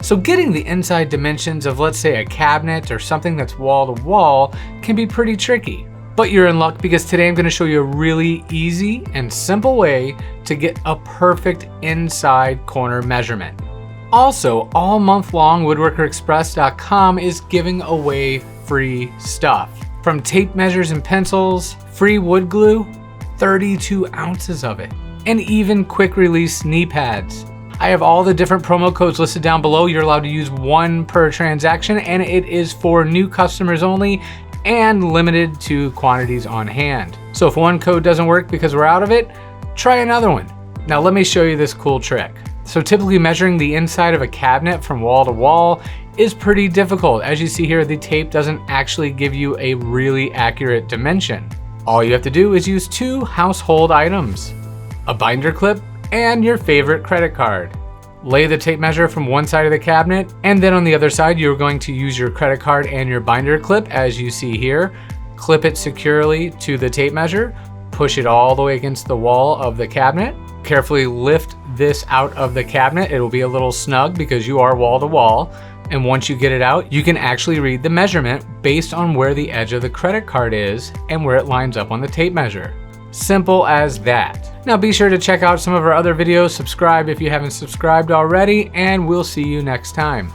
So getting the inside dimensions of, let's say, a cabinet or something that's wall to wall can be pretty tricky. But you're in luck, because today I'm going to show you a really easy and simple way to get a perfect inside corner measurement. Also, all month long, woodworkerexpress.com is giving away free stuff. From tape measures and pencils, free wood glue, 32 ounces of it, and even quick release knee pads. I have all the different promo codes listed down below. You're allowed to use one per transaction, and it is for new customers only and limited to quantities on hand. So if one code doesn't work because we're out of it, try another one. Now let me show you this cool trick. So typically measuring the inside of a cabinet from wall to wall is pretty difficult. As you see here, the tape doesn't actually give you a really accurate dimension. All you have to do is use two household items, a binder clip and your favorite credit card. Lay the tape measure from one side of the cabinet, and then on the other side, you're going to use your credit card and your binder clip, as you see here. Clip it securely to the tape measure, push it all the way against the wall of the cabinet. Carefully lift this out of the cabinet. It will be a little snug because you are wall to wall. And once you get it out, you can actually read the measurement based on where the edge of the credit card is and where it lines up on the tape measure. Simple as that. Now be sure to check out some of our other videos, subscribe if you haven't subscribed already, and we'll see you next time.